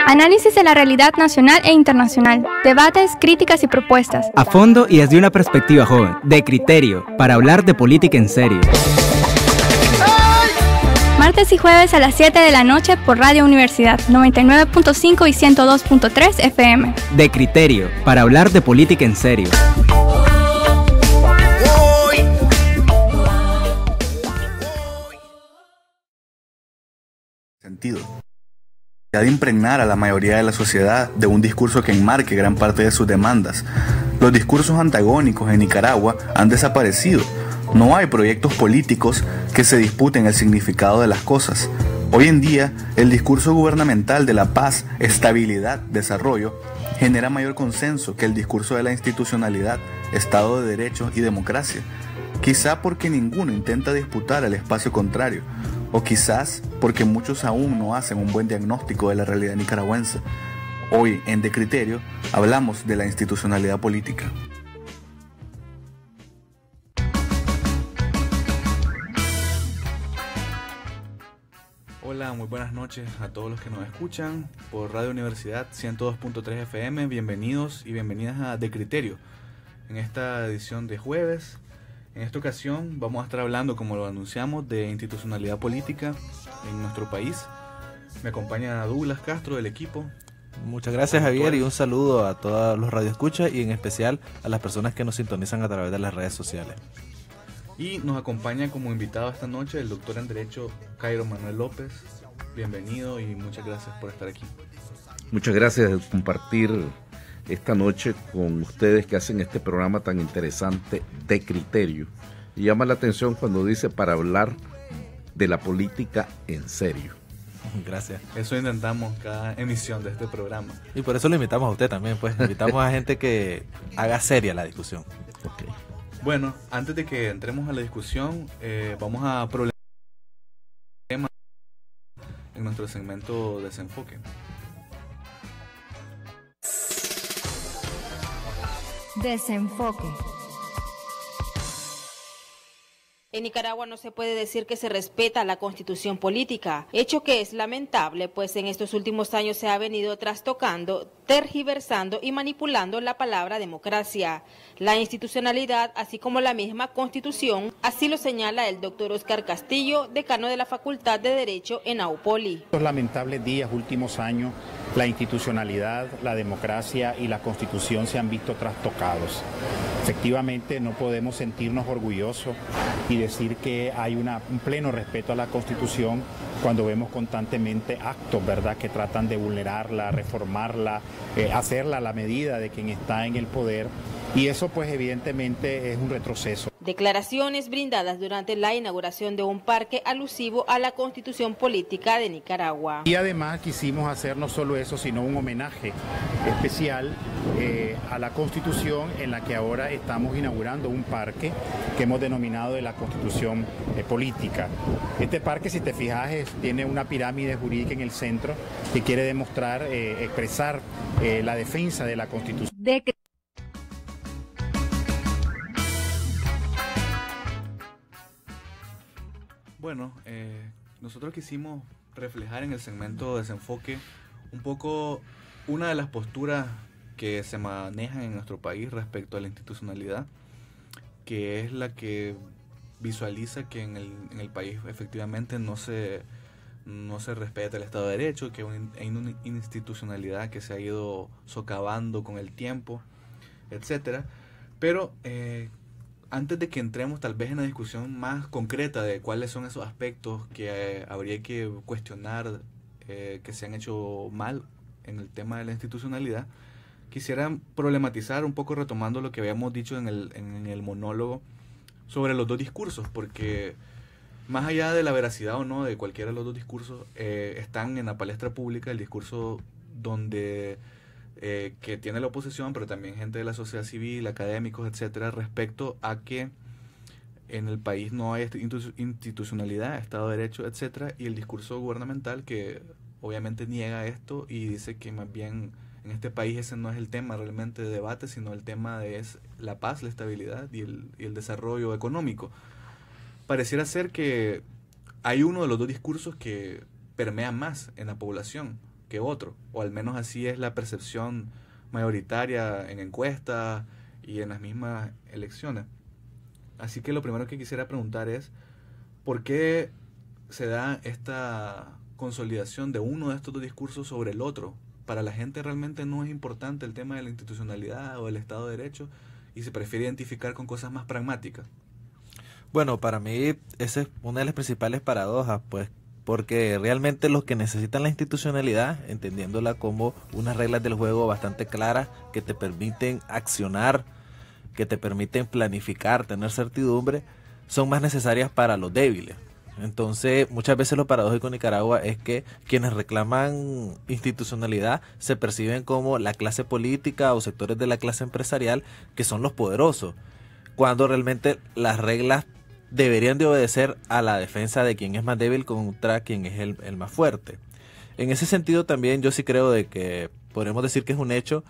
Análisis de la realidad nacional e internacional, debates, críticas y propuestas. A fondo y desde una perspectiva joven, de criterio, para hablar de política en serio. Martes y jueves a las 7 de la noche por Radio Universidad 99.5 y 102.3 FM. De criterio, para hablar de política en serio. Sentido. De impregnar a la mayoría de la sociedad de un discurso que enmarque gran parte de sus demandas. Los discursos antagónicos en Nicaragua han desaparecido. No hay proyectos políticos que se disputen el significado de las cosas. Hoy en día, el discurso gubernamental de la paz, estabilidad, desarrollo, genera mayor consenso que el discurso de la institucionalidad, Estado de Derecho y democracia. Quizá porque ninguno intenta disputar el espacio contrario, o quizás porque muchos aún no hacen un buen diagnóstico de la realidad nicaragüense. Hoy, en De Criterio, hablamos de la institucionalidad política. Hola, muy buenas noches a todos los que nos escuchan por Radio Universidad 102.3 FM. Bienvenidos y bienvenidas a De Criterio. En esta edición de jueves, en esta ocasión vamos a estar hablando, como lo anunciamos, de institucionalidad política en nuestro país. Me acompaña Douglas Castro del equipo. Muchas gracias, Javier, y un saludo a todos los radioescuchas y en especial a las personas que nos sintonizan a través de las redes sociales. Y nos acompaña como invitado esta noche el doctor en Derecho Cairo Manuel López. Bienvenido y muchas gracias por estar aquí. Muchas gracias por compartir esta noche con ustedes que hacen este programa tan interesante De Criterio. Y llama la atención cuando dice para hablar de la política en serio. Gracias. Eso intentamos cada emisión de este programa. Y por eso lo invitamos a usted también, pues invitamos a gente que haga seria la discusión. Okay. Bueno, antes de que entremos a la discusión, vamos a problemar en nuestro segmento Desenfoque. Desenfoque. En Nicaragua no se puede decir que se respeta la constitución política, hecho que es lamentable, pues en estos últimos años se ha venido trastocando, tergiversando y manipulando la palabra democracia, la institucionalidad, así como la misma constitución, así lo señala el doctor Oscar Castillo, decano de la Facultad de Derecho en AUPOLI. Estos lamentables días, últimos años, la institucionalidad, la democracia y la constitución se han visto trastocados. Efectivamente, no podemos sentirnos orgullosos y decir que hay un pleno respeto a la Constitución cuando vemos constantemente actos, ¿verdad?, que tratan de vulnerarla, reformarla, hacerla a la medida de quien está en el poder. Y eso, pues, evidentemente es un retroceso. Declaraciones brindadas durante la inauguración de un parque alusivo a la Constitución Política de Nicaragua. Y además quisimos hacer no solo eso, sino un homenaje especial a la Constitución, en la que ahora estamos inaugurando un parque que hemos denominado de la Constitución Política. Este parque, si te fijas, tiene una pirámide jurídica en el centro que quiere demostrar, expresar la defensa de la Constitución. Bueno, nosotros quisimos reflejar en el segmento Desenfoque un poco una de las posturas que se manejan en nuestro país respecto a la institucionalidad, que es la que visualiza que en el país efectivamente no se respeta el Estado de Derecho, que hay una institucionalidad que se ha ido socavando con el tiempo, etcétera. Pero antes de que entremos tal vez en una discusión más concreta de cuáles son esos aspectos que habría que cuestionar, que se han hecho mal en el tema de la institucionalidad, quisiera problematizar un poco, retomando lo que habíamos dicho en el monólogo sobre los dos discursos, porque más allá de la veracidad o no de cualquiera de los dos discursos, están en la palestra pública el discurso donde que tiene la oposición, pero también gente de la sociedad civil, académicos, etcétera, respecto a que en el país no hay institucionalidad, Estado de Derecho, etcétera, y el discurso gubernamental que obviamente niega esto y dice que más bien en este país ese no es el tema realmente de debate, sino el tema es la paz, la estabilidad y el desarrollo económico. Pareciera ser que hay uno de los dos discursos que permea más en la población que otro, o al menos así es la percepción mayoritaria en encuestas y en las mismas elecciones. Así que lo primero que quisiera preguntar es, ¿por qué se da esta consolidación de uno de estos dos discursos sobre el otro? Para la gente realmente no es importante el tema de la institucionalidad o del Estado de Derecho y se prefiere identificar con cosas más pragmáticas. Bueno, para mí esa es una de las principales paradojas, pues, porque realmente los que necesitan la institucionalidad, entendiéndola como unas reglas del juego bastante claras que te permiten accionar, que te permiten planificar, tener certidumbre, son más necesarias para los débiles. Entonces, muchas veces lo paradójico en Nicaragua es que quienes reclaman institucionalidad se perciben como la clase política o sectores de la clase empresarial que son los poderosos, cuando realmente las reglas deberían de obedecer a la defensa de quien es más débil contra quien es el más fuerte. En ese sentido también yo sí creo de que podemos decir que es un hecho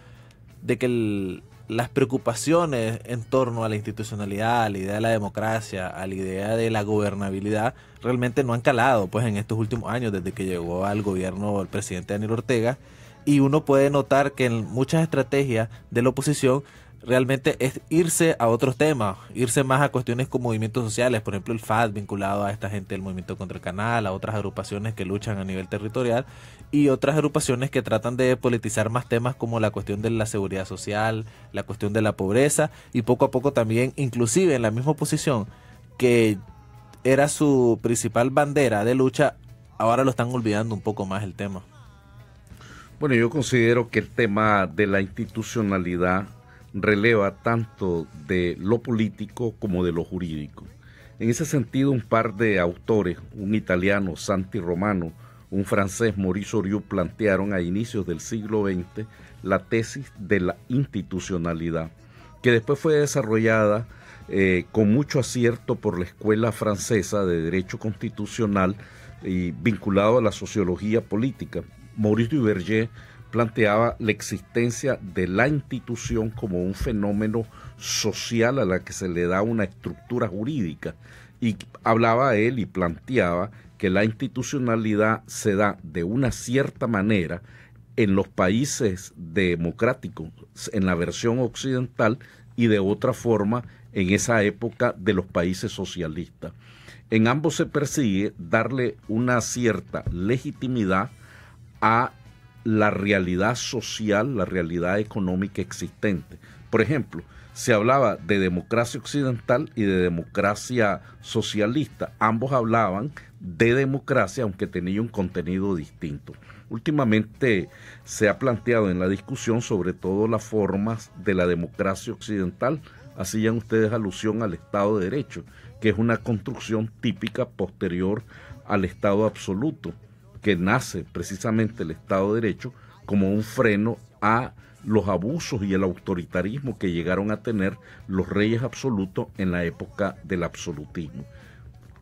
de que las preocupaciones en torno a la institucionalidad, a la idea de la democracia, a la idea de la gobernabilidad, realmente no han calado pues en estos últimos años desde que llegó al gobierno el presidente Daniel Ortega, y uno puede notar que en muchas estrategias de la oposición realmente es irse a otros temas, irse más a cuestiones con movimientos sociales, por ejemplo el FAD vinculado a esta gente del movimiento contra el canal, a otras agrupaciones que luchan a nivel territorial y otras agrupaciones que tratan de politizar más temas como la cuestión de la seguridad social, la cuestión de la pobreza, y poco a poco también, inclusive en la misma oposición que era su principal bandera de lucha, ahora lo están olvidando un poco más el tema. Bueno, yo considero que el tema de la institucionalidad releva tanto de lo político como de lo jurídico. En ese sentido, un par de autores, un italiano, Santi Romano, un francés, Maurice Oriol, plantearon a inicios del siglo XX la tesis de la institucionalidad, que después fue desarrollada con mucho acierto por la Escuela Francesa de Derecho Constitucional y vinculado a la sociología política. Maurice Duverger planteaba la existencia de la institución como un fenómeno social a la que se le da una estructura jurídica, y hablaba él y planteaba que la institucionalidad se da de una cierta manera en los países democráticos, en la versión occidental, y de otra forma en esa época de los países socialistas. En ambos se persigue darle una cierta legitimidad a la realidad social, la realidad económica existente. Por ejemplo, se hablaba de democracia occidental y de democracia socialista. Ambos hablaban de democracia, aunque tenía un contenido distinto. Últimamente se ha planteado en la discusión sobre todo las formas de la democracia occidental. Hacían ustedes alusión al Estado de Derecho, que es una construcción típica posterior al Estado absoluto, que nace precisamente el Estado de Derecho como un freno a los abusos y el autoritarismo que llegaron a tener los reyes absolutos en la época del absolutismo.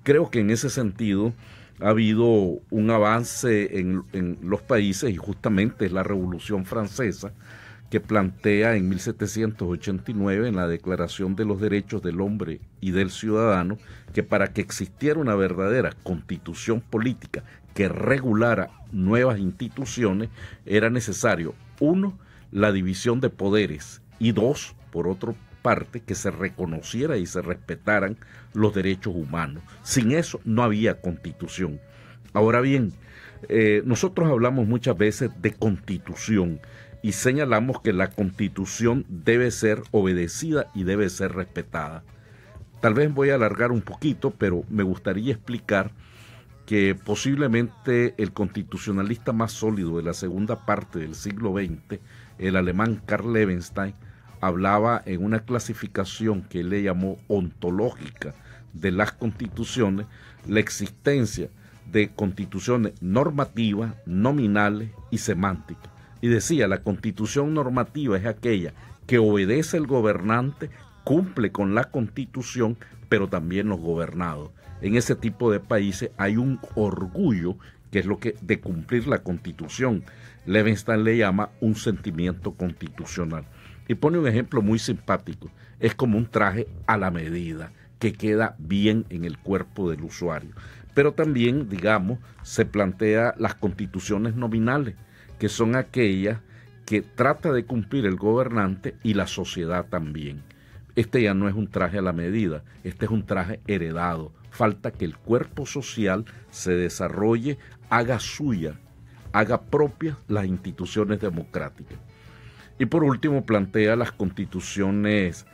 Creo que en ese sentido ha habido un avance en los países, y justamente es la Revolución Francesa que plantea en 1789 en la Declaración de los Derechos del Hombre y del Ciudadano que para que existiera una verdadera constitución política que regulara nuevas instituciones era necesario, 1, la división de poderes, y 2, por otra parte, que se reconociera y se respetaran los derechos humanos. Sin eso no había constitución. Ahora bien, nosotros hablamos muchas veces de constitución y señalamos que la constitución debe ser obedecida y debe ser respetada. Tal vez voy a alargar un poquito, pero me gustaría explicar que posiblemente el constitucionalista más sólido de la segunda parte del siglo XX, el alemán Karl Levenstein, hablaba en una clasificación que él le llamó ontológica de las constituciones, la existencia de constituciones normativas, nominales y semánticas. Y decía, la constitución normativa es aquella que obedece al gobernante, cumple con la constitución, pero también los gobernados. En ese tipo de países hay un orgullo que es lo que de cumplir la constitución. Levenstein le llama un sentimiento constitucional. Y pone un ejemplo muy simpático. Es como un traje a la medida, que queda bien en el cuerpo del usuario. Pero también, digamos, se plantea las constituciones nominales, que son aquellas que trata de cumplir el gobernante y la sociedad también. Este ya no es un traje a la medida, este es un traje heredado. Falta que el cuerpo social se desarrolle, haga suya, haga propias las instituciones democráticas. Y por último plantea las constituciones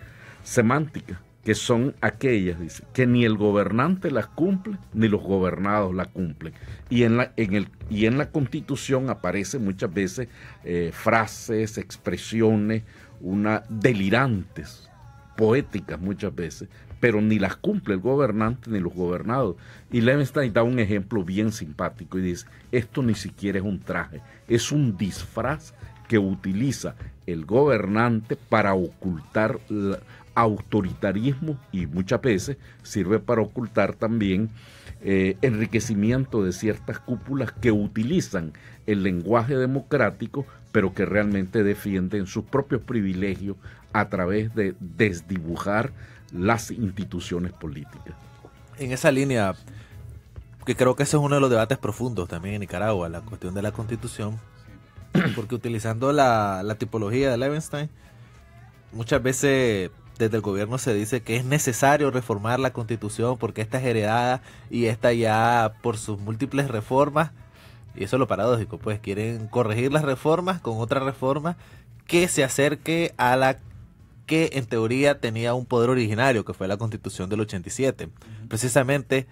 semánticas, que son aquellas, dice, que ni el gobernante las cumple, ni los gobernados las cumplen. Y en la Constitución aparecen muchas veces frases, expresiones, delirantes, poéticas muchas veces, pero ni las cumple el gobernante ni los gobernados. Y Levenstein da un ejemplo bien simpático y dice, esto ni siquiera es un traje, es un disfraz que utiliza el gobernante para ocultar autoritarismo y muchas veces sirve para ocultar también enriquecimiento de ciertas cúpulas que utilizan el lenguaje democrático, pero que realmente defienden sus propios privilegios a través de desdibujar las instituciones políticas. En esa línea, que creo que ese es uno de los debates profundos también en Nicaragua, la cuestión de la Constitución, porque utilizando la tipología de Levenstein, muchas veces desde el gobierno se dice que es necesario reformar la Constitución porque esta es heredada y esta ya por sus múltiples reformas, y eso es lo paradójico, pues quieren corregir las reformas con otra reforma que se acerque a la que en teoría tenía un poder originario, que fue la Constitución del 87. Precisamente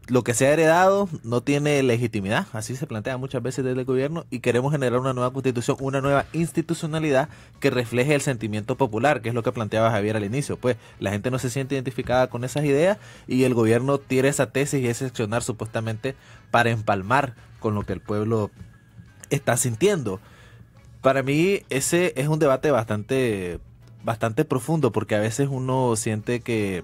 lo que se ha heredado no tiene legitimidad, así se plantea muchas veces desde el gobierno, y queremos generar una nueva constitución, una nueva institucionalidad que refleje el sentimiento popular, que es lo que planteaba Javier al inicio. Pues la gente no se siente identificada con esas ideas y el gobierno tira esa tesis y ese accionar supuestamente para empalmar con lo que el pueblo está sintiendo. Para mí ese es un debate bastante profundo, porque a veces uno siente que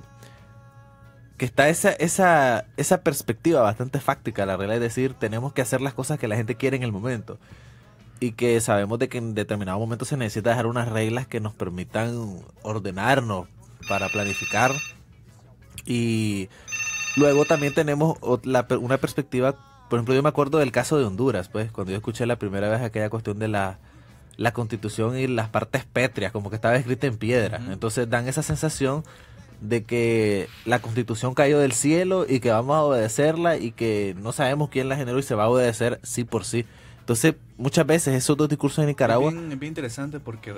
está esa perspectiva bastante fáctica, la realidad, es decir, tenemos que hacer las cosas que la gente quiere en el momento, y que sabemos de que en determinado momento se necesita dejar unas reglas que nos permitan ordenarnos para planificar. Y luego también tenemos una perspectiva, por ejemplo, yo me acuerdo del caso de Honduras, pues cuando yo escuché la primera vez aquella cuestión de la Constitución y las partes pétreas, como que estaba escrita en piedra. Entonces dan esa sensación de que la Constitución cayó del cielo y que vamos a obedecerla y que no sabemos quién la generó y se va a obedecer sí por sí. Entonces, muchas veces esos dos discursos de Nicaragua... Es bien interesante porque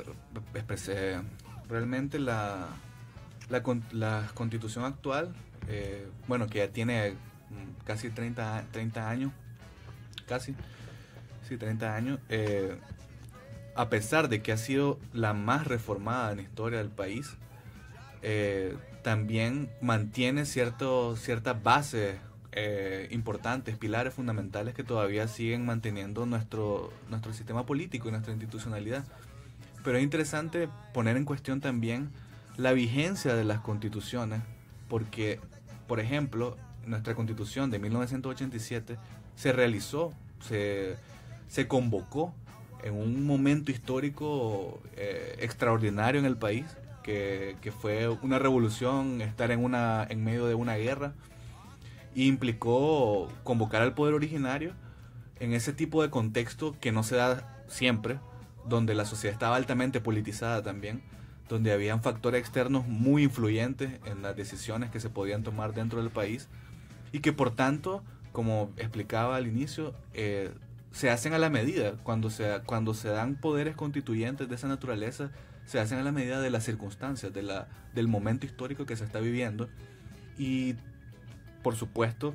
realmente la Constitución actual, bueno, que ya tiene casi 30 años, casi, sí, 30 años, a pesar de que ha sido la más reformada en la historia del país, también mantiene ciertas bases importantes, pilares fundamentales que todavía siguen manteniendo nuestro sistema político y nuestra institucionalidad. Pero es interesante poner en cuestión también la vigencia de las constituciones, porque, por ejemplo, nuestra constitución de 1987 se realizó, se convocó en un momento histórico extraordinario en el país, que fue una revolución, estar en medio de una guerra, y implicó convocar al poder originario en ese tipo de contexto que no se da siempre, donde la sociedad estaba altamente politizada también, donde habían factores externos muy influyentes en las decisiones que se podían tomar dentro del país, y que por tanto, como explicaba al inicio, se hacen a la medida. Cuando se dan poderes constituyentes de esa naturaleza, se hacen a la medida de las circunstancias, del momento histórico que se está viviendo, y por supuesto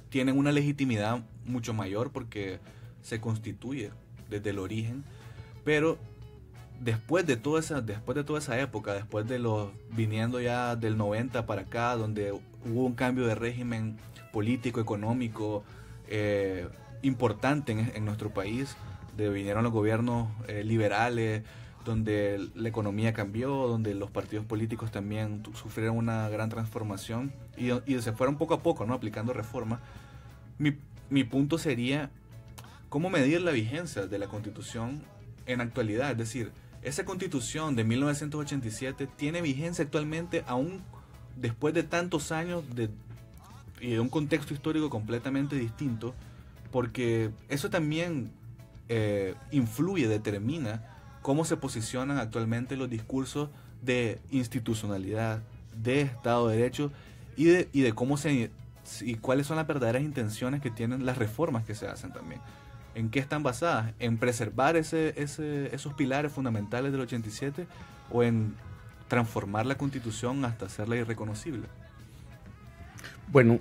tienen una legitimidad mucho mayor porque se constituye desde el origen. Pero después de toda esa época, viniendo ya del 90 para acá, donde hubo un cambio de régimen político, económico importante en nuestro país, vinieron los gobiernos liberales, donde la economía cambió, donde los partidos políticos también sufrieron una gran transformación y se fueron poco a poco, ¿no?, aplicando reformas. Mi punto sería cómo medir la vigencia de la Constitución en actualidad. Es decir, esa Constitución de 1987 tiene vigencia actualmente aún después de tantos años y de un contexto histórico completamente distinto, porque eso también influye, determina cómo se posicionan actualmente los discursos de institucionalidad, de Estado de Derecho y de cómo y cuáles son las verdaderas intenciones que tienen las reformas que se hacen también. ¿En qué están basadas? ¿En preservar esos pilares fundamentales del 87 o en transformar la Constitución hasta hacerla irreconocible? Bueno,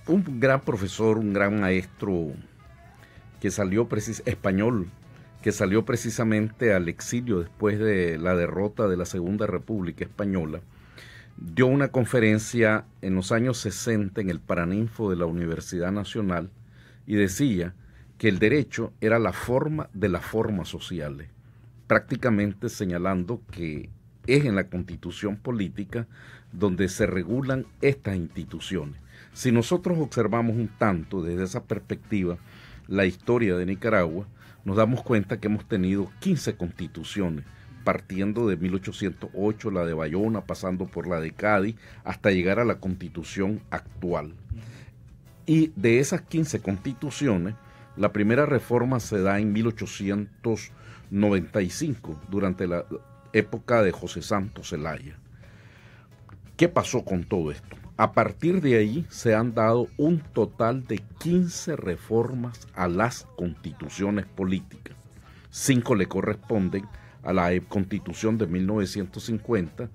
un gran profesor, un gran maestro que salió español, que salió precisamente al exilio después de la derrota de la Segunda República Española, dio una conferencia en los años 60 en el Paraninfo de la Universidad Nacional y decía que el derecho era la forma de las formas sociales, prácticamente señalando que es en la Constitución política donde se regulan estas instituciones. Si nosotros observamos un tanto desde esa perspectiva la historia de Nicaragua, nos damos cuenta que hemos tenido 15 constituciones, partiendo de 1808, la de Bayona, pasando por la de Cádiz, hasta llegar a la Constitución actual. Y de esas 15 constituciones, la primera reforma se da en 1895, durante la época de José Santos Zelaya. ¿Qué pasó con todo esto? A partir de ahí se han dado un total de 15 reformas a las constituciones políticas. 5 le corresponden a la Constitución de 1950,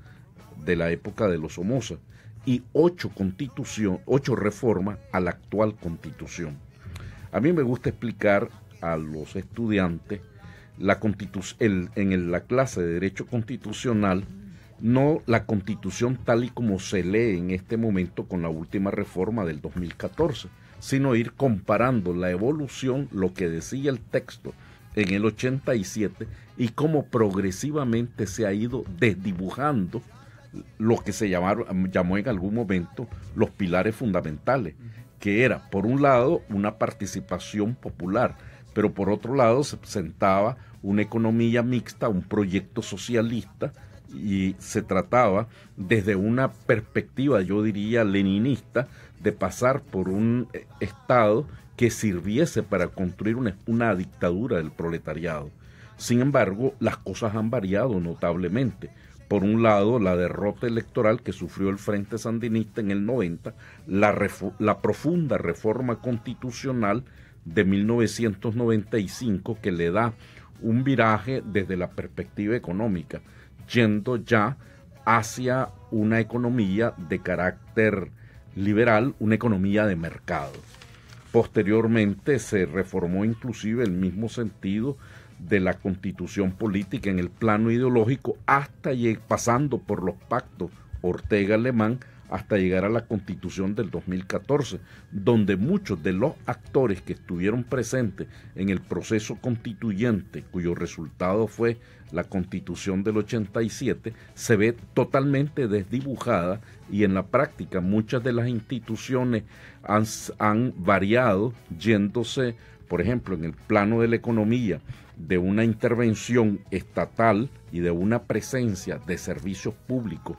de la época de los Somoza, y 8 reformas a la actual Constitución. A mí me gusta explicar a los estudiantes en la clase de Derecho Constitucional, no la Constitución tal y como se lee en este momento con la última reforma del 2014, sino ir comparando la evolución, lo que decía el texto en el 87 y cómo progresivamente se ha ido desdibujando lo que se llamó en algún momento los pilares fundamentales, que era, por un lado, una participación popular, pero por otro lado se presentaba una economía mixta, un proyecto socialista, y se trataba desde una perspectiva, yo diría, leninista, de pasar por un Estado que sirviese para construir una dictadura del proletariado. Sin embargo, las cosas han variado notablemente. Por un lado, la derrota electoral que sufrió el Frente Sandinista en el 90, la profunda reforma constitucional de 1995 que le da un viraje desde la perspectiva económica, yendo ya hacia una economía de carácter liberal, una economía de mercado. Posteriormente se reformó inclusive el mismo sentido de la Constitución política en el plano ideológico, hasta pasando por los pactos Ortega-Alemán, hasta llegar a la Constitución del 2014, donde muchos de los actores que estuvieron presentes en el proceso constituyente, cuyo resultado fue la Constitución del 87, se ve totalmente desdibujada, y en la práctica muchas de las instituciones han variado, yéndose, por ejemplo, en el plano de la economía, de una intervención estatal y de una presencia de servicios públicos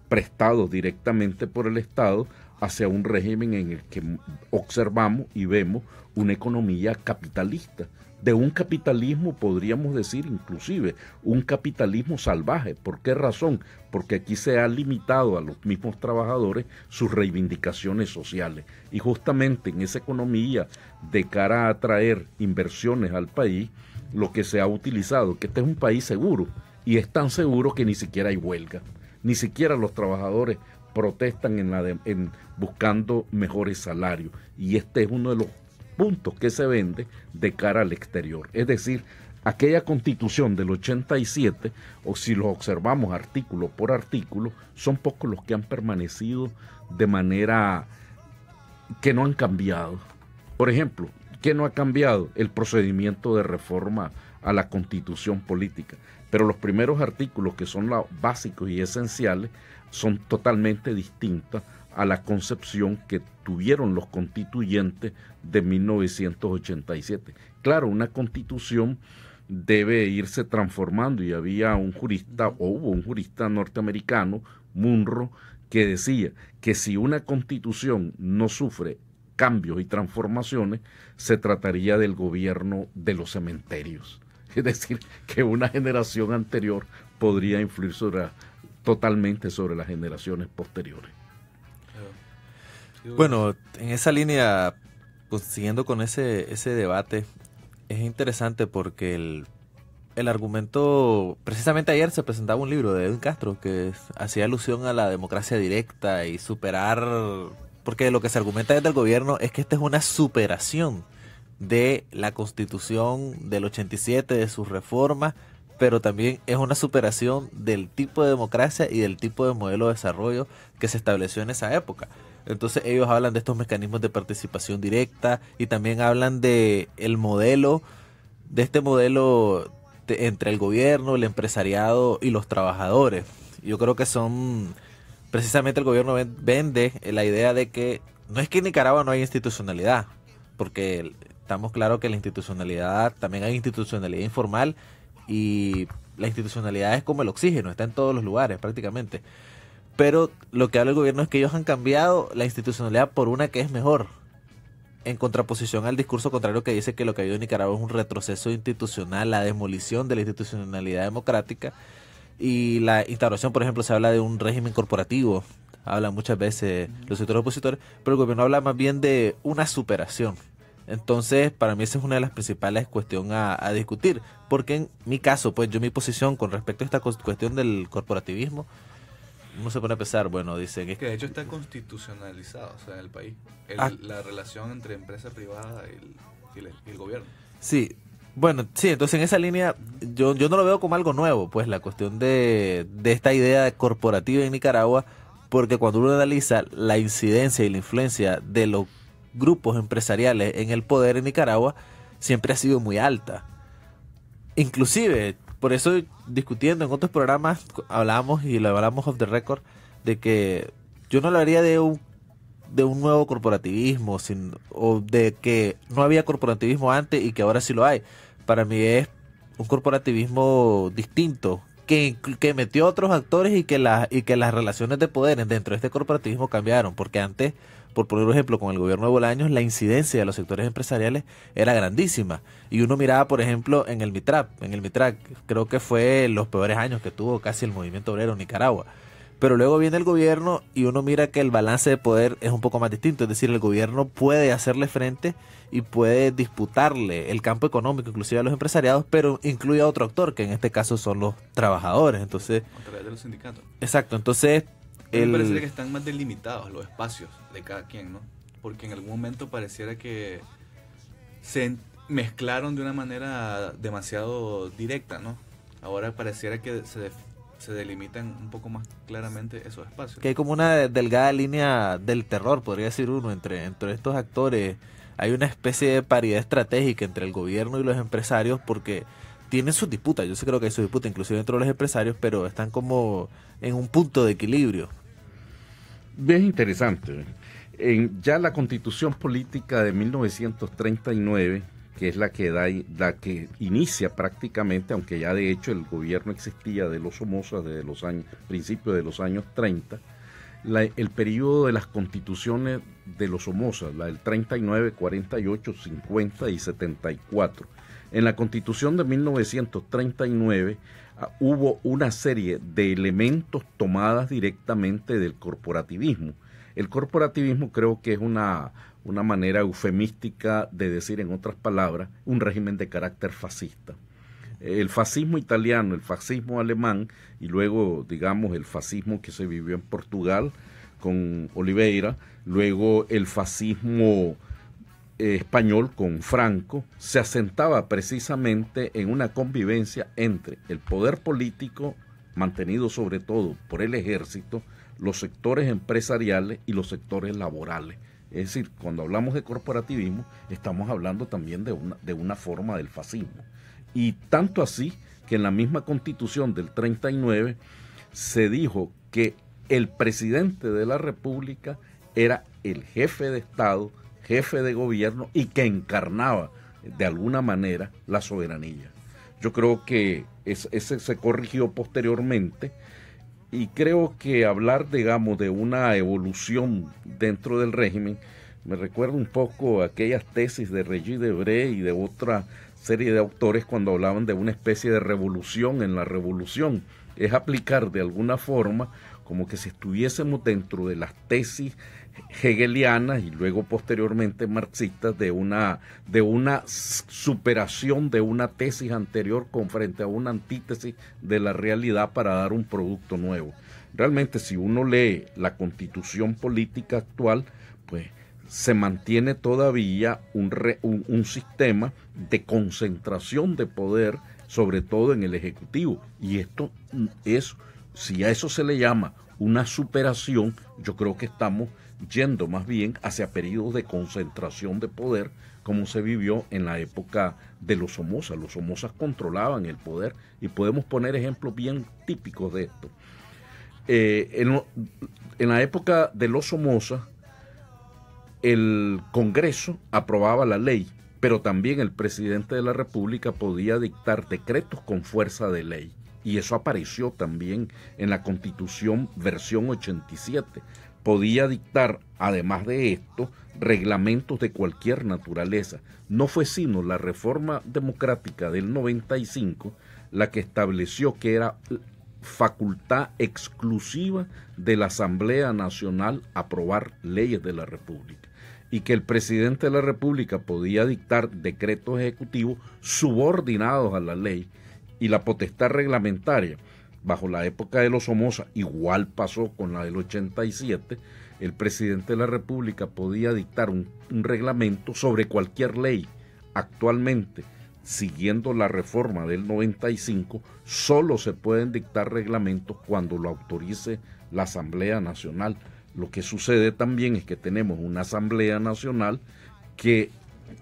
prestados directamente por el Estado, hacia un régimen en el que observamos y vemos una economía capitalista, de un capitalismo, podríamos decir inclusive, un capitalismo salvaje. ¿Por qué razón? Porque aquí se ha limitado a los mismos trabajadores sus reivindicaciones sociales, y justamente en esa economía de cara a atraer inversiones al país, lo que se ha utilizado, que este es un país seguro, y es tan seguro que ni siquiera hay huelga, ni siquiera los trabajadores protestan buscando mejores salarios, y este es uno de los puntos que se vende de cara al exterior. Es decir, aquella Constitución del 87, o si lo observamos artículo por artículo, son pocos los que han permanecido de manera que no han cambiado. Por ejemplo, ¿qué no ha cambiado? El procedimiento de reforma a la Constitución política. Pero los primeros artículos, que son los básicos y esenciales, son totalmente distintos a la concepción que tuvieron los constituyentes de 1987. Claro, una constitución debe irse transformando, y había un jurista, o hubo un jurista norteamericano, Munro, que decía que si una constitución no sufre cambios y transformaciones, se trataría del gobierno de los cementerios. Es decir, que una generación anterior podría influir totalmente sobre las generaciones posteriores. Bueno, en esa línea, pues, siguiendo con ese debate, es interesante porque el argumento, precisamente ayer se presentaba un libro de Edwin Castro que hacía alusión a la democracia directa y superar, porque lo que se argumenta desde el gobierno es que esta es una superación de la Constitución del 87, de sus reformas, pero también es una superación del tipo de democracia y del tipo de modelo de desarrollo que se estableció en esa época. Entonces ellos hablan de estos mecanismos de participación directa y también hablan de el modelo, de este modelo entre el gobierno, el empresariado y los trabajadores. Yo creo que son, precisamente el gobierno vende la idea de que no es que en Nicaragua no hay institucionalidad, porque estamos claros que la institucionalidad, también hay institucionalidad informal y la institucionalidad es como el oxígeno, está en todos los lugares prácticamente. Pero lo que habla el gobierno es que ellos han cambiado la institucionalidad por una que es mejor, en contraposición al discurso contrario que dice que lo que ha habido en Nicaragua es un retroceso institucional, la demolición de la institucionalidad democrática y la instauración, por ejemplo, se habla de un régimen corporativo, hablan muchas veces los sectores opositores, pero el gobierno habla más bien de una superación. Entonces, para mí esa es una de las principales cuestiones a discutir, porque en mi caso, pues yo mi posición con respecto a esta cuestión del corporativismo, uno se pone a pensar, bueno, dicen... Que de hecho está constitucionalizado, o sea, en el país, la relación entre empresa privada y el gobierno. Sí, bueno, sí, entonces en esa línea yo no lo veo como algo nuevo, pues la cuestión de esta idea corporativa en Nicaragua, porque cuando uno analiza la incidencia y la influencia de los grupos empresariales en el poder en Nicaragua, siempre ha sido muy alta. Inclusive, por eso discutiendo en otros programas, hablamos y lo hablamos off the record, de que yo no hablaría de un nuevo corporativismo, o de que no había corporativismo antes y que ahora sí lo hay. Para mí es un corporativismo distinto, que metió a otros actores y que las relaciones de poder dentro de este corporativismo cambiaron, porque antes, por poner un ejemplo, con el gobierno de Bolaños, la incidencia de los sectores empresariales era grandísima. Y uno miraba, por ejemplo, en el MITRAP, creo que fue los peores años que tuvo casi el movimiento obrero en Nicaragua. Pero luego viene el gobierno y uno mira que el balance de poder es un poco más distinto. Es decir, el gobierno puede hacerle frente y puede disputarle el campo económico, inclusive a los empresariados, pero incluye a otro actor, que en este caso son los trabajadores. Entonces, a través de los sindicatos. Exacto, entonces... Me parece que están más delimitados los espacios de cada quien, ¿no? Porque en algún momento pareciera que se mezclaron de una manera demasiado directa, ¿no? Ahora pareciera que se delimitan un poco más claramente esos espacios. Que hay como una delgada línea del terror, podría decir uno, entre estos actores. Hay una especie de paridad estratégica entre el gobierno y los empresarios porque tienen sus disputas. Yo sí creo que hay sus disputas, inclusive dentro de los empresarios, pero están como en un punto de equilibrio. Bien interesante. Ya la Constitución Política de 1939, que es la que inicia prácticamente, aunque ya de hecho el gobierno existía de los Somoza desde los principios de los años 30, el periodo de las constituciones de los Somoza, la del 39, 48, 50 y 74. En la Constitución de 1939 hubo una serie de elementos tomadas directamente del corporativismo. El corporativismo creo que es una manera eufemística de decir, en otras palabras, un régimen de carácter fascista. El fascismo italiano, el fascismo alemán y luego, digamos, el fascismo que se vivió en Portugal con Oliveira, luego el fascismo español con Franco, se asentaba precisamente en una convivencia entre el poder político, mantenido sobre todo por el ejército, los sectores empresariales y los sectores laborales. Es decir, cuando hablamos de corporativismo, estamos hablando también de una forma del fascismo. Y tanto así que en la misma Constitución del 39 se dijo que el presidente de la República era el jefe de Estado, jefe de gobierno y que encarnaba de alguna manera la soberanía. Yo creo que ese se corrigió posteriormente Y creo que hablar, digamos, de una evolución dentro del régimen, me recuerda un poco a aquellas tesis de Regis Debray y de otra serie de autores cuando hablaban de una especie de revolución en la revolución. Es aplicar de alguna forma como que si estuviésemos dentro de las tesis hegelianas y luego posteriormente marxistas de una superación de una tesis anterior con frente a una antítesis de la realidad para dar un producto nuevo. Realmente, si uno lee la Constitución política actual, pues se mantiene todavía un sistema de concentración de poder, sobre todo en el Ejecutivo, y esto es, si a eso se le llama una superación, yo creo que estamos yendo más bien hacia periodos de concentración de poder, como se vivió en la época de los Somozas. Los Somozas controlaban el poder, y podemos poner ejemplos bien típicos de esto. En la época de los Somozas, el Congreso aprobaba la ley, pero también el presidente de la República podía dictar decretos con fuerza de ley. Y eso apareció también en la Constitución versión 87. Podía dictar, además de esto, reglamentos de cualquier naturaleza. No fue sino la reforma democrática del 95 la que estableció que era facultad exclusiva de la Asamblea Nacional aprobar leyes de la República, y que el presidente de la República podía dictar decretos ejecutivos subordinados a la ley, y la potestad reglamentaria. Bajo la época de los Somoza, igual pasó con la del 87, el presidente de la República podía dictar un reglamento sobre cualquier ley. Actualmente, siguiendo la reforma del 95, solo se pueden dictar reglamentos cuando lo autorice la Asamblea Nacional. Lo que sucede también es que tenemos una Asamblea Nacional que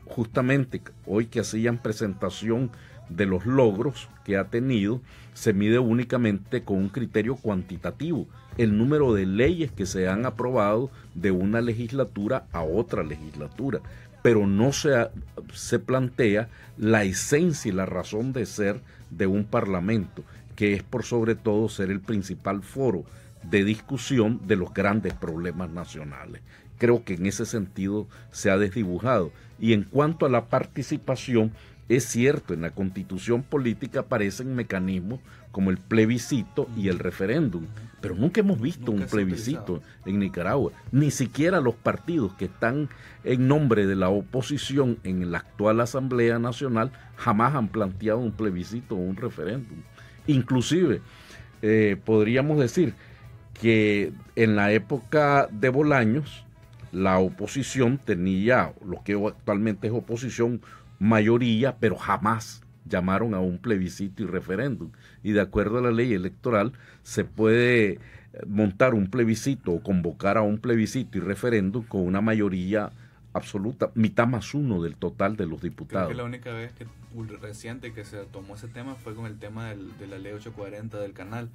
justamente hoy que hacían presentación de los logros que ha tenido, se mide únicamente con un criterio cuantitativo, el número de leyes que se han aprobado de una legislatura a otra legislatura, pero no se plantea la esencia y la razón de ser de un parlamento, que es por sobre todo ser el principal foro de discusión de los grandes problemas nacionales. Creo que en ese sentido se ha desdibujado. Y en cuanto a la participación, es cierto, en la Constitución política aparecen mecanismos como el plebiscito y el referéndum, pero nunca hemos visto un plebiscito en Nicaragua. Ni siquiera los partidos que están en nombre de la oposición en la actual Asamblea Nacional jamás han planteado un plebiscito o un referéndum. Inclusive, podríamos decir que en la época de Bolaños, la oposición tenía, lo que actualmente es oposición, mayoría, pero jamás llamaron a un plebiscito y referéndum. Y de acuerdo a la ley electoral, se puede montar un plebiscito o convocar a un plebiscito y referéndum con una mayoría absoluta, mitad más uno del total de los diputados. Creo que la única vez reciente que se tomó ese tema fue con el tema de la ley 840 del canal,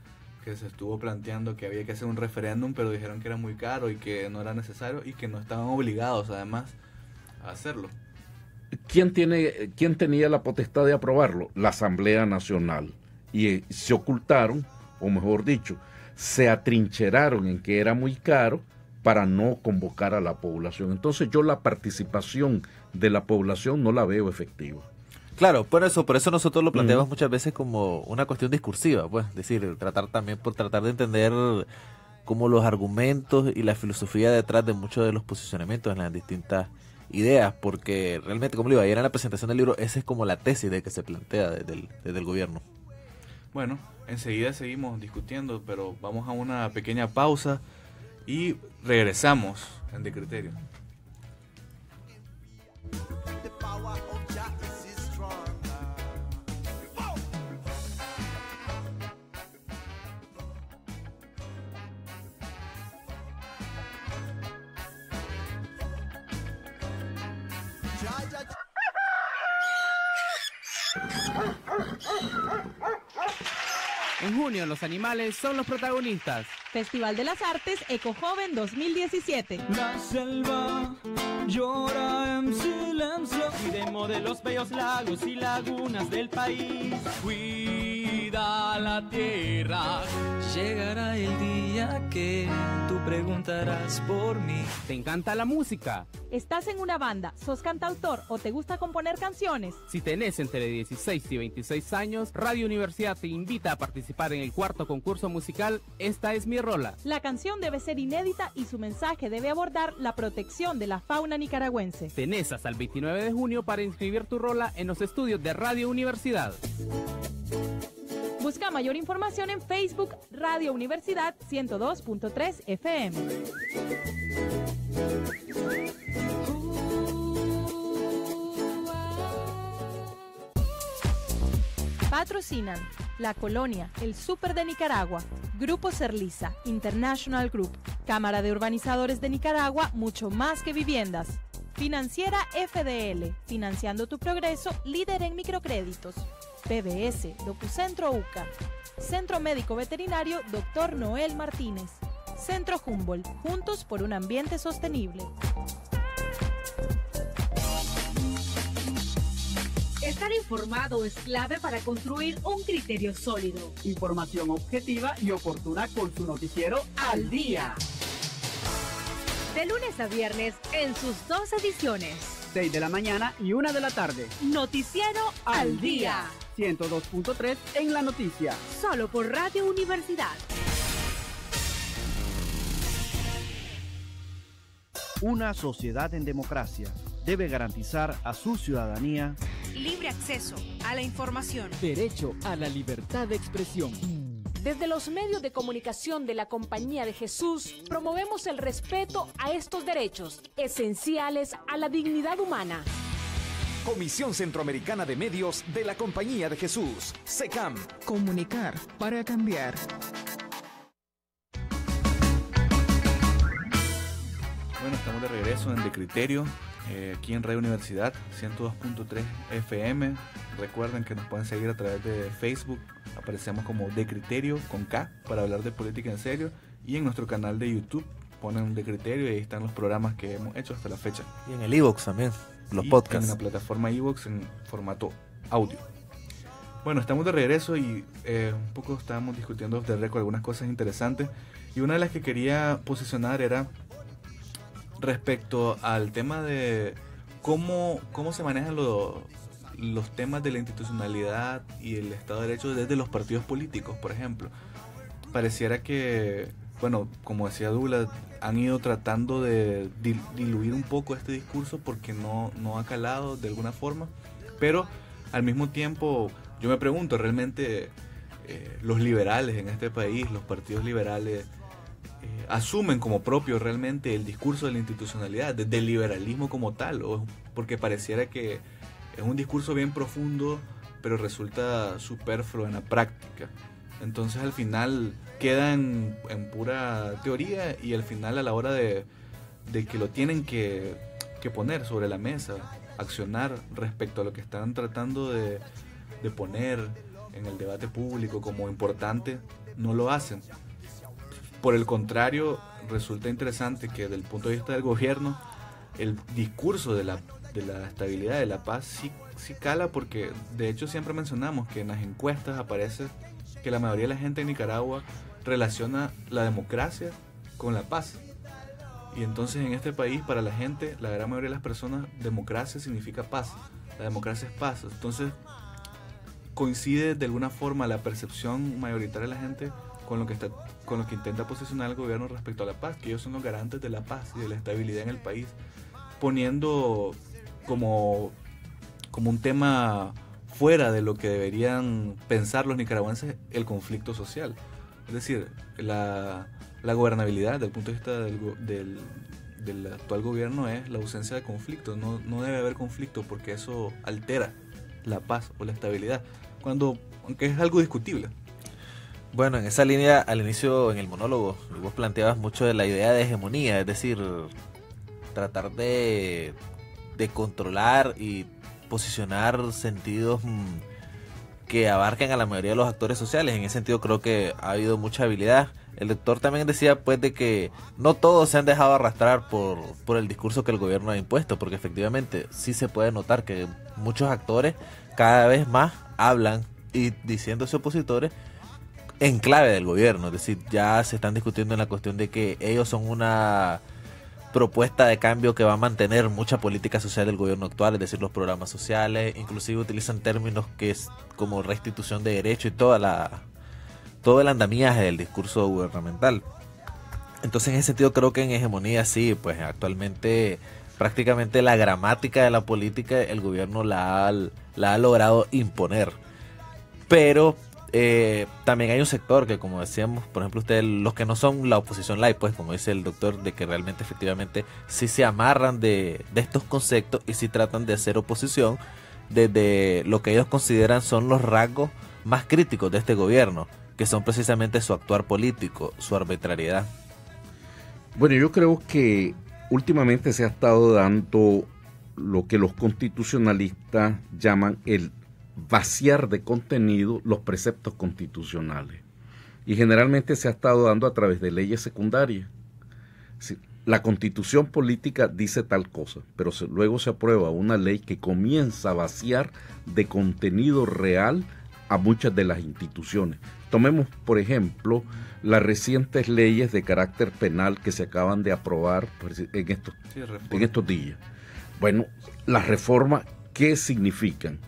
que se estuvo planteando que había que hacer un referéndum, pero dijeron que era muy caro y que no era necesario y que no estaban obligados además a hacerlo. ¿Quién tenía la potestad de aprobarlo? La Asamblea Nacional. Y se ocultaron, o mejor dicho, se atrincheraron en que era muy caro para no convocar a la población. Entonces yo la participación de la población no la veo efectiva. Claro, por eso nosotros lo planteamos muchas veces como una cuestión discursiva, pues, es decir, tratar de entender como los argumentos y la filosofía detrás de muchos de los posicionamientos en las distintas ideas, porque realmente, como le digo, ayer en la presentación del libro, esa es como la tesis de que se plantea desde el gobierno. Bueno, enseguida seguimos discutiendo, pero vamos a una pequeña pausa y regresamos en De Criterio. En junio los animales son los protagonistas. Festival de las Artes Ecojoven 2017. La selva llora en silencio. Cuidemos de los bellos lagos y lagunas del país. vida a la tierra. Llegará el día que tú preguntarás por mí. ¿Te encanta la música? ¿Estás en una banda, sos cantautor o te gusta componer canciones? Si tenés entre 16 y 26 años, Radio Universidad te invita a participar en el 4º concurso musical Esta es mi rola. La canción debe ser inédita y su mensaje debe abordar la protección de la fauna nicaragüense. Tenés hasta el 29 de junio para inscribir tu rola en los estudios de Radio Universidad. Busca mayor información en Facebook Radio Universidad 102.3 FM. Patrocinan La Colonia, el Súper de Nicaragua, Grupo Cerliza, International Group, Cámara de Urbanizadores de Nicaragua, mucho más que viviendas. Financiera FDL, financiando tu progreso, líder en microcréditos. PBS, Docucentro UCA. Centro Médico Veterinario Dr. Noel Martínez. Centro Humboldt, juntos por un ambiente sostenible. Estar informado es clave para construir un criterio sólido. Información objetiva y oportuna con su noticiero Al Día. De lunes a viernes en sus 2 ediciones. 6 de la mañana y 1 de la tarde. Noticiero Al Día. 102.3 en la noticia. Solo por Radio Universidad. Una sociedad en democracia debe garantizar a su ciudadanía libre acceso a la información, derecho a la libertad de expresión. Desde los medios de comunicación de la Compañía de Jesús, promovemos el respeto a estos derechos esenciales a la dignidad humana. Comisión Centroamericana de Medios de la Compañía de Jesús, SECAM. Comunicar para cambiar. Bueno, estamos de regreso en De Criterio, aquí en Radio Universidad 102.3 FM. Recuerden que nos pueden seguir a través de Facebook, aparecemos como De Criterio con K para hablar de política en serio, y en nuestro canal de YouTube ponen De Criterio y ahí están los programas que hemos hecho hasta la fecha. Y en el iVoox también, los podcasts. En la plataforma iVoox en formato audio. Bueno, estamos de regreso y un poco estábamos discutiendo de record algunas cosas interesantes, y una de las que quería posicionar era respecto al tema de cómo se manejan los temas de la institucionalidad y el Estado de Derecho desde los partidos políticos, por ejemplo. Pareciera que, bueno, como decía Douglas, han ido tratando de diluir un poco este discurso porque no ha calado de alguna forma, pero al mismo tiempo yo me pregunto, ¿realmente los liberales en este país, los partidos liberales, asumen como propio realmente el discurso de la institucionalidad, del liberalismo como tal? O porque pareciera que es un discurso bien profundo, pero resulta superfluo en la práctica. Entonces al final queda en pura teoría, y al final a la hora de que lo tienen que poner sobre la mesa, accionar respecto a lo que están tratando de poner en el debate público como importante, no lo hacen. Por el contrario, resulta interesante que desde el punto de vista del gobierno, el discurso de la estabilidad, de la paz, sí cala, porque de hecho siempre mencionamos que en las encuestas aparece que la mayoría de la gente en Nicaragua relaciona la democracia con la paz. Y entonces en este país, para la gente, la gran mayoría de las personas, democracia significa paz. La democracia es paz. Entonces coincide de alguna forma la percepción mayoritaria de la gente con lo que intenta posicionar el gobierno respecto a la paz, que ellos son los garantes de la paz y de la estabilidad en el país, poniendo como un tema fuera de lo que deberían pensar los nicaragüenses el conflicto social. Es decir, la gobernabilidad desde el punto de vista del actual gobierno es la ausencia de conflicto. No debe haber conflicto porque eso altera la paz o la estabilidad, aunque es algo discutible. Bueno, en esa línea, al inicio en el monólogo, vos planteabas mucho de la idea de hegemonía, es decir, tratar de controlar y posicionar sentidos que abarquen a la mayoría de los actores sociales. En ese sentido creo que ha habido mucha habilidad. El doctor también decía pues de que no todos se han dejado arrastrar por el discurso que el gobierno ha impuesto, porque efectivamente sí se puede notar que muchos actores cada vez más hablan y diciéndose opositores en clave del gobierno. Es decir, ya se están discutiendo en la cuestión de que ellos son una propuesta de cambio que va a mantener mucha política social del gobierno actual, es decir, los programas sociales, inclusive utilizan términos que es como restitución de derecho y todo el andamiaje del discurso gubernamental. Entonces, en ese sentido, creo que en hegemonía sí, pues actualmente prácticamente la gramática de la política el gobierno la ha logrado imponer. Pero también hay un sector que, como decíamos, por ejemplo, ustedes, los que no son la oposición light, pues como dice el doctor, de que realmente efectivamente sí se amarran de estos conceptos y sí tratan de hacer oposición desde lo que ellos consideran son los rasgos más críticos de este gobierno, que son precisamente su actuar político, su arbitrariedad. Bueno, yo creo que últimamente se ha estado dando lo que los constitucionalistas llaman el vaciar de contenido los preceptos constitucionales. Y generalmente se ha estado dando a través de leyes secundarias. La constitución política dice tal cosa, pero luego se aprueba una ley que comienza a vaciar de contenido real a muchas de las instituciones. Tomemos, por ejemplo, las recientes leyes de carácter penal que se acaban de aprobar en estos días. Bueno, las reformas, ¿qué significan?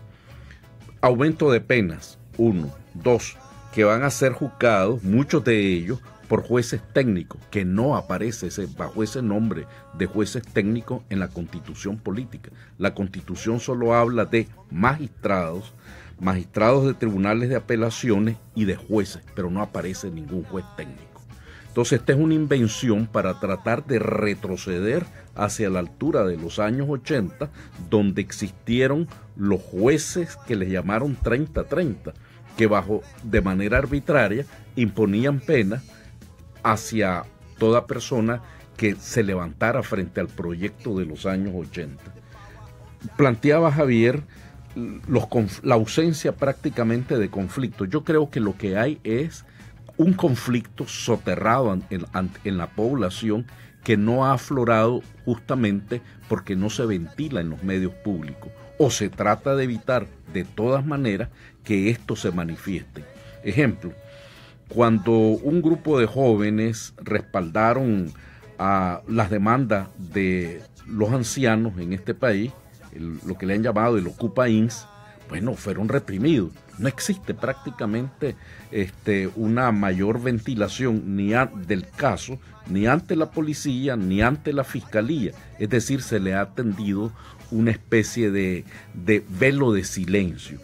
Aumento de penas, 1. 2, que van a ser juzgados, muchos de ellos, por jueces técnicos, que no aparece bajo ese nombre de jueces técnicos en la Constitución política. La Constitución solo habla de magistrados de tribunales de apelaciones y de jueces, pero no aparece ningún juez técnico. Entonces, esta es una invención para tratar de retroceder hacia la altura de los años 80, donde existieron los jueces que les llamaron 30-30, que de manera arbitraria imponían penas hacia toda persona que se levantara frente al proyecto de los años 80. Planteaba Javier la ausencia prácticamente de conflicto. Yo creo que lo que hay es un conflicto soterrado en la población que no ha aflorado justamente porque no se ventila en los medios públicos, o se trata de evitar de todas maneras que esto se manifieste. Ejemplo, cuando un grupo de jóvenes respaldaron a las demandas de los ancianos en este país, lo que le han llamado el Ocupa INS, bueno, fueron reprimidos. No existe prácticamente una mayor ventilación del caso, ni ante la policía, ni ante la fiscalía. Es decir, se le ha tendido una especie de velo de silencio.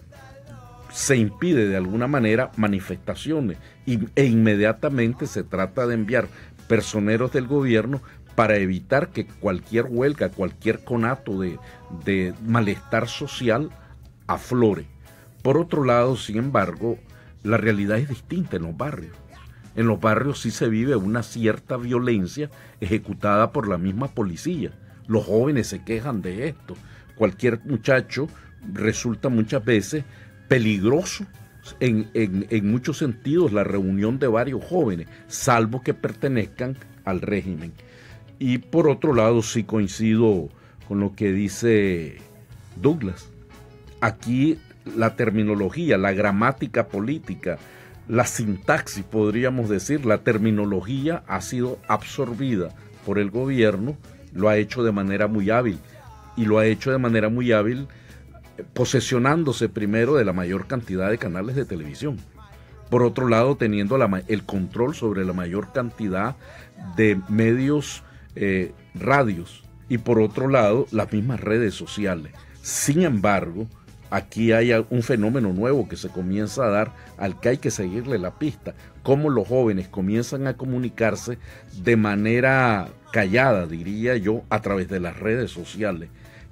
Se impide de alguna manera manifestaciones e inmediatamente se trata de enviar personeros del gobierno para evitar que cualquier huelga, cualquier conato de malestar social aflore. Por otro lado, sin embargo, la realidad es distinta en los barrios. En los barrios sí se vive una cierta violencia ejecutada por la misma policía. Los jóvenes se quejan de esto. Cualquier muchacho resulta muchas veces peligroso en muchos sentidos la reunión de varios jóvenes, salvo que pertenezcan al régimen. Y por otro lado, sí coincido con lo que dice Douglas. Aquí la terminología, la gramática política, la sintaxis, podríamos decir, la terminología ha sido absorbida por el gobierno, lo ha hecho de manera muy hábil, y lo ha hecho de manera muy hábil posesionándose primero de la mayor cantidad de canales de televisión. Por otro lado, teniendo el control sobre la mayor cantidad de medios, radios, y por otro lado, las mismas redes sociales. Sin embargo, aquí hay un fenómeno nuevo que se comienza a dar, al que hay que seguirle la pista, cómo los jóvenes comienzan a comunicarse de manera callada, diría yo, a través de las redes sociales,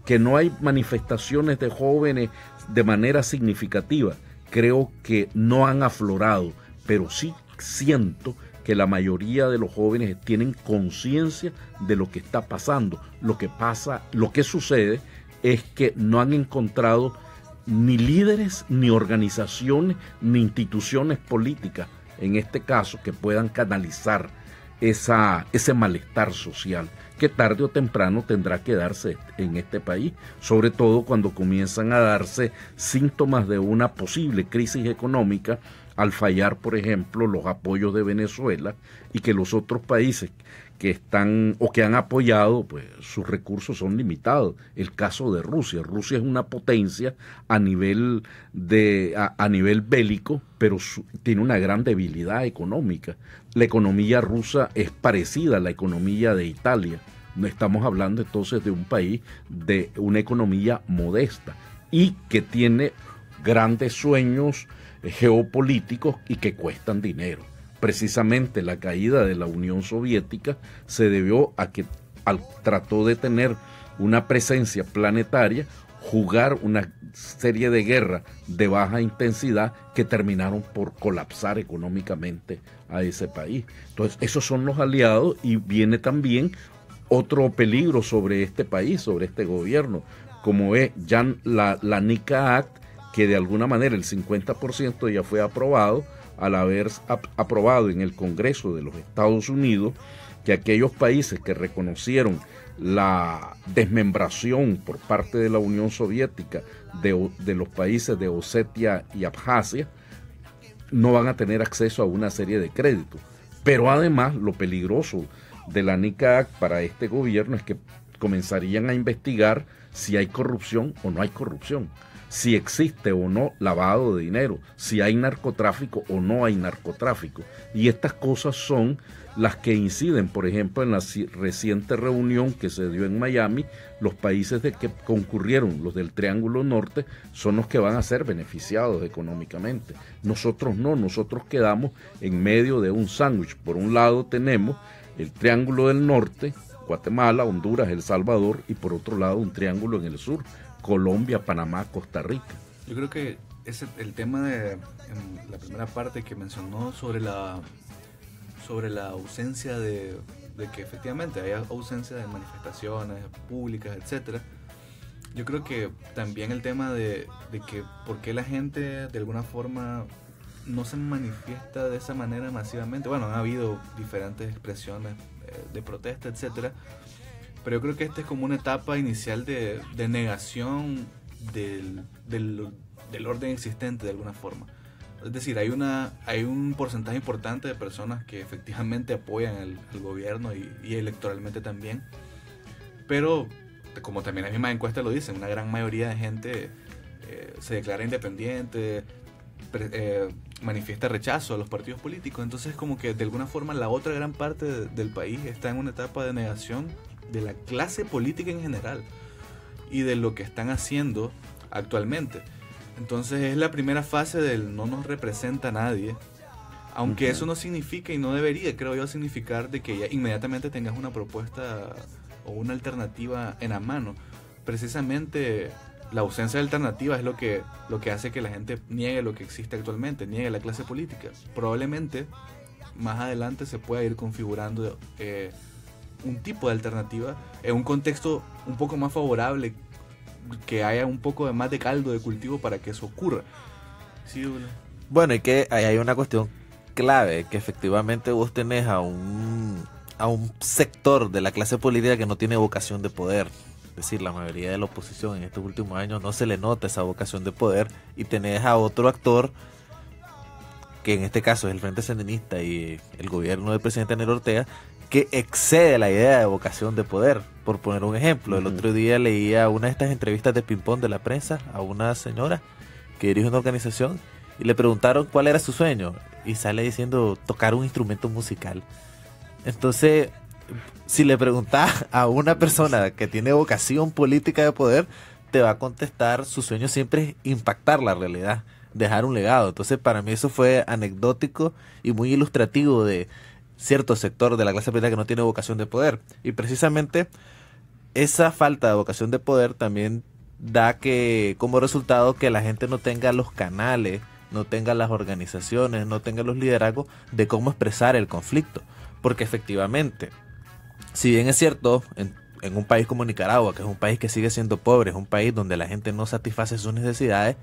que no hay manifestaciones de jóvenes de manera significativa. Creo que no han aflorado, pero sí siento que la mayoría de los jóvenes tienen conciencia de lo que está pasando. Lo que sucede es que no han encontrado ni líderes, ni organizaciones, ni instituciones políticas, en este caso, que puedan canalizar ese malestar social que tarde o temprano tendrá que darse en este país, sobre todo cuando comienzan a darse síntomas de una posible crisis económica al fallar, por ejemplo, los apoyos de Venezuela y que los otros países que están o que han apoyado, pues sus recursos son limitados. El caso de Rusia. Rusia es una potencia a nivel bélico, pero tiene una gran debilidad económica. La economía rusa es parecida a la economía de Italia. No estamos hablando entonces de un país de una economía modesta y que tiene grandes sueños geopolíticos y que cuestan dinero. Precisamente la caída de la Unión Soviética se debió a que trató de tener una presencia planetaria, jugar una serie de guerras de baja intensidad que terminaron por colapsar económicamente a ese país. Entonces, esos son los aliados y viene también otro peligro sobre este país, sobre este gobierno, como es ya la NICA Act, que de alguna manera el 50% ya fue aprobado, al haber aprobado en el Congreso de los Estados Unidos que aquellos países que reconocieron la desmembración por parte de la Unión Soviética de los países de Osetia y Abjasia no van a tener acceso a una serie de créditos. Pero además lo peligroso de la NICA Act para este gobierno es que comenzarían a investigar si hay corrupción o no hay corrupción, si existe o no lavado de dinero, si hay narcotráfico o no hay narcotráfico. Y estas cosas son las que inciden, por ejemplo, en la reciente reunión que se dio en Miami. Los países que concurrieron, los del Triángulo Norte, son los que van a ser beneficiados económicamente. Nosotros no, nosotros quedamos en medio de un sándwich. Por un lado tenemos el Triángulo del Norte, Guatemala, Honduras, El Salvador, y por otro lado un triángulo en el sur, Colombia, Panamá, Costa Rica. Yo creo que el tema en la primera parte que mencionó sobre la ausencia de que efectivamente haya ausencia de manifestaciones públicas, etcétera. Yo creo que también el tema de que por qué la gente de alguna forma no se manifiesta de esa manera masivamente. Bueno, han habido diferentes expresiones de protesta, etcétera. Pero yo creo que esta es como una etapa inicial de negación del orden existente de alguna forma. Es decir, hay un porcentaje importante de personas que efectivamente apoyan al gobierno y electoralmente también. Pero, como también las mismas encuestas lo dicen, una gran mayoría de gente se declara independiente, manifiesta rechazo a los partidos políticos. Entonces, como que de alguna forma la otra gran parte del país está en una etapa de negación de la clase política en general y de lo que están haciendo actualmente. Entonces es la primera fase del no nos representa nadie, aunque eso no significa y no debería, creo yo, significar de que ya inmediatamente tengas una propuesta o una alternativa en la mano. Precisamente la ausencia de alternativa es lo que hace que la gente niegue lo que existe actualmente, niegue la clase política. Probablemente más adelante se pueda ir configurando un tipo de alternativa en un contexto un poco más favorable, que haya un poco más de caldo de cultivo para que eso ocurra. Sí, bueno, y que ahí hay una cuestión clave, que efectivamente vos tenés a un sector de la clase política que no tiene vocación de poder. Es decir, la mayoría de la oposición en estos últimos años no se le nota esa vocación de poder, y tenés a otro actor, que en este caso es el Frente Sandinista y el gobierno del presidente Daniel Ortega, que excede la idea de vocación de poder. Por poner un ejemplo, el otro día leía una de estas entrevistas de ping-pong de la prensa a una señora que dirige una organización y le preguntaron cuál era su sueño y sale diciendo tocar un instrumento musical. Entonces, si le preguntas a una persona que tiene vocación política de poder, te va a contestar su sueño siempre es impactar la realidad, dejar un legado. Entonces, para mí eso fue anecdótico y muy ilustrativo de cierto sector de la clase política que no tiene vocación de poder. Y precisamente esa falta de vocación de poder también da que como resultado que la gente no tenga los canales, no tenga las organizaciones, no tenga los liderazgos de cómo expresar el conflicto. Porque efectivamente, si bien es cierto, en un país como Nicaragua, que es un país que sigue siendo pobre, es un país donde la gente no satisface sus necesidades,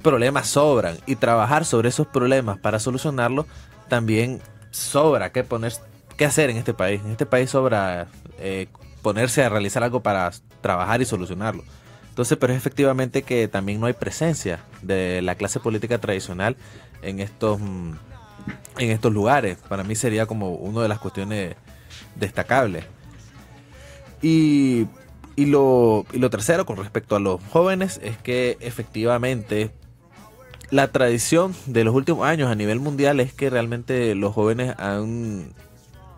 problemas sobran, y trabajar sobre esos problemas para solucionarlos también sobra qué hacer en este país. En este país sobra ponerse a realizar algo para trabajar y solucionarlo. Entonces, pero es efectivamente que también no hay presencia de la clase política tradicional en estos lugares. Para mí sería como una de las cuestiones destacables. Y lo tercero, con respecto a los jóvenes, es que efectivamente la tradición de los últimos años a nivel mundial es que realmente los jóvenes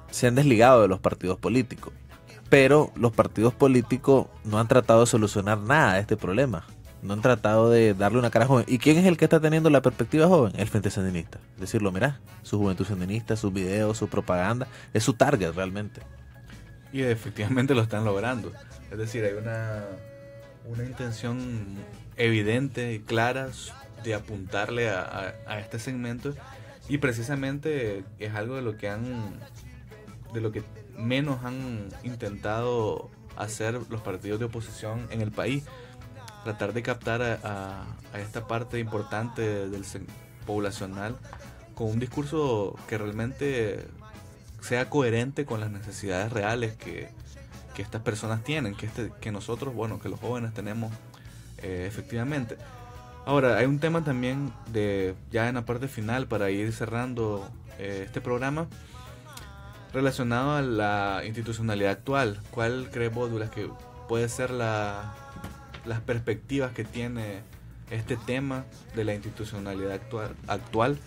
se han desligado de los partidos políticos. Pero los partidos políticos no han tratado de solucionar nada de este problema. No han tratado de darle una cara joven. ¿Y quién es el que está teniendo la perspectiva joven? El Frente Sandinista. Decirlo, mirá, su juventud sandinista, sus videos, su propaganda, es su target realmente. Y efectivamente lo están logrando. Es decir, hay una intención evidente y clara de apuntarle a este segmento, y precisamente es algo de lo que menos han intentado hacer los partidos de oposición en el país. Tratar de captar a esta parte importante del poblacional con un discurso que realmente sea coherente con las necesidades reales que estas personas tienen, que nosotros, que los jóvenes tenemos efectivamente. Ahora, hay un tema también ya en la parte final, para ir cerrando este programa, relacionado a la institucionalidad actual. ¿Cuál crees vos, Douglas, que puede ser las perspectivas que tiene este tema de la institucionalidad actual?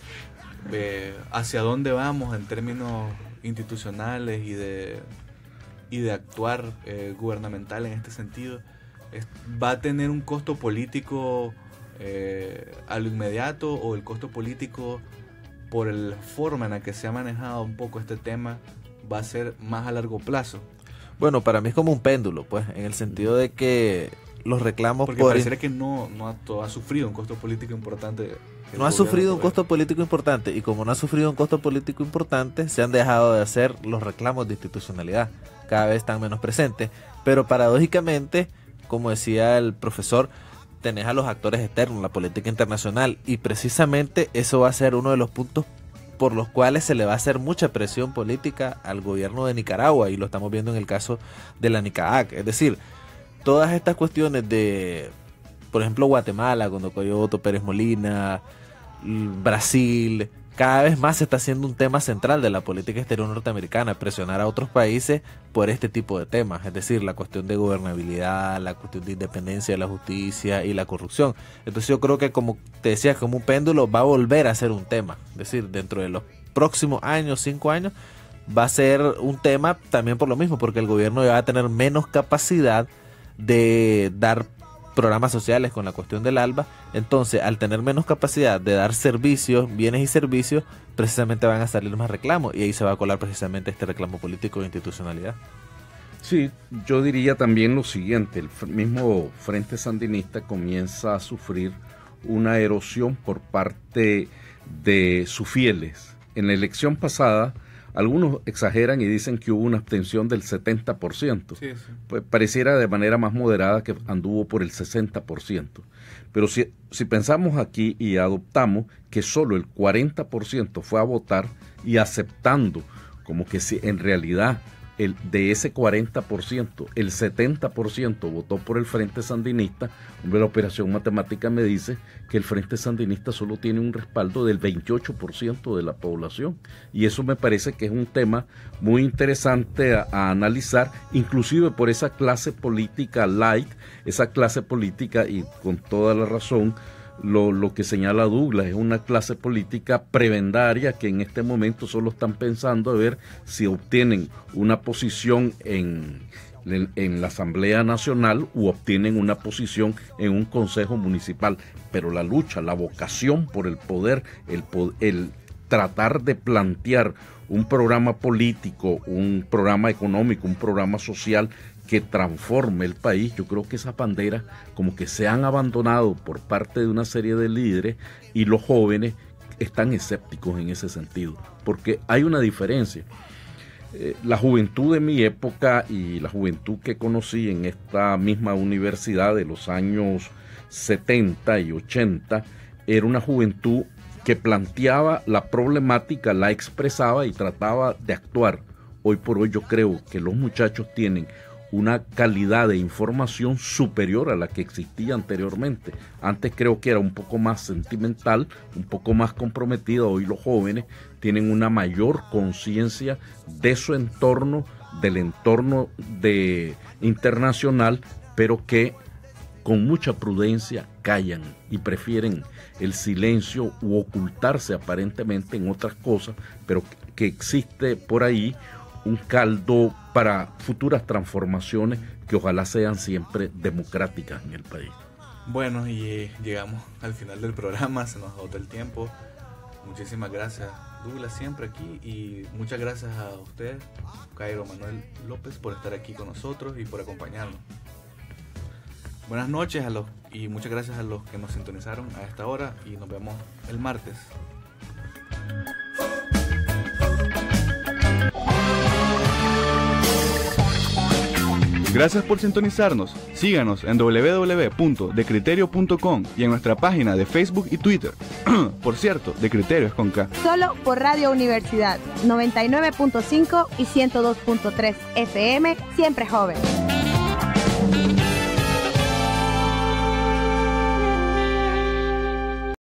¿Hacia dónde vamos en términos institucionales y de actuar gubernamental en este sentido? ¿Va a tener un costo político a lo inmediato, o el costo político por la forma en la que se ha manejado un poco este tema va a ser más a largo plazo? Bueno, para mí es como un péndulo, pues, en el sentido de que los reclamos... Porque pareciera que no ha sufrido un costo político importante. No ha sufrido un costo político importante, y como no ha sufrido un costo político importante, se han dejado de hacer los reclamos de institucionalidad. Cada vez están menos presentes, pero paradójicamente, como decía el profesor, tenés a los actores externos, la política internacional, y precisamente eso va a ser uno de los puntos por los cuales se le va a hacer mucha presión política al gobierno de Nicaragua, y lo estamos viendo en el caso de la NICAAC. Es decir, todas estas cuestiones de, por ejemplo, Guatemala, cuando cayó Otto Pérez Molina, Brasil, cada vez más se está haciendo un tema central de la política exterior norteamericana, presionar a otros países por este tipo de temas, es decir, la cuestión de gobernabilidad, la cuestión de independencia de la justicia y la corrupción. Entonces yo creo que, como te decía, como un péndulo va a volver a ser un tema, es decir, dentro de los próximos años, 5 años, va a ser un tema también por lo mismo, porque el gobierno ya va a tener menos capacidad de dar programas sociales con la cuestión del ALBA. Entonces, al tener menos capacidad de dar servicios, bienes y servicios, precisamente van a salir más reclamos, y ahí se va a colar precisamente este reclamo político de institucionalidad. Sí, yo diría también lo siguiente: el mismo Frente Sandinista comienza a sufrir una erosión por parte de sus fieles. En la elección pasada, algunos exageran y dicen que hubo una abstención del 70%. Sí. Pues pareciera de manera más moderada que anduvo por el 60%. Pero si pensamos aquí y adoptamos que solo el 40% fue a votar, y aceptando como que si en realidad de ese 40%, el 70% votó por el Frente Sandinista, la operación matemática me dice que el Frente Sandinista solo tiene un respaldo del 28% de la población, y eso me parece que es un tema muy interesante a analizar, inclusive por esa clase política light, esa clase política, y con toda la razón, lo que señala Douglas, es una clase política prebendaria que en este momento solo están pensando a ver si obtienen una posición en la Asamblea Nacional u obtienen una posición en un consejo municipal. Pero la lucha, la vocación por el poder, el tratar de plantear un programa político, un programa económico, un programa social que transforme el país, yo creo que esas banderas como que se han abandonado por parte de una serie de líderes, y los jóvenes están escépticos en ese sentido, porque hay una diferencia. La juventud de mi época y la juventud que conocí en esta misma universidad de los años 70 y 80 era una juventud que planteaba la problemática, la expresaba y trataba de actuar. Hoy por hoy yo creo que los muchachos tienen una calidad de información superior a la que existía anteriormente. Antes creo que era un poco más sentimental, un poco más comprometida. Hoy los jóvenes tienen una mayor conciencia de su entorno, del entorno internacional, pero que con mucha prudencia callan y prefieren el silencio u ocultarse aparentemente en otras cosas, pero que existe por ahí un caldo para futuras transformaciones que ojalá sean siempre democráticas en el país. Bueno, y llegamos al final del programa, se nos agotó el tiempo. Muchísimas gracias, Douglas, siempre aquí, y muchas gracias a usted, Cairo Manuel López, por estar aquí con nosotros y por acompañarnos. Buenas noches y muchas gracias a los que nos sintonizaron a esta hora, y nos vemos el martes. Gracias por sintonizarnos. Síganos en www.decriterio.com y en nuestra página de Facebook y Twitter. Por cierto, De Criterio es con K. Solo por Radio Universidad 99.5 y 102.3 FM, siempre joven.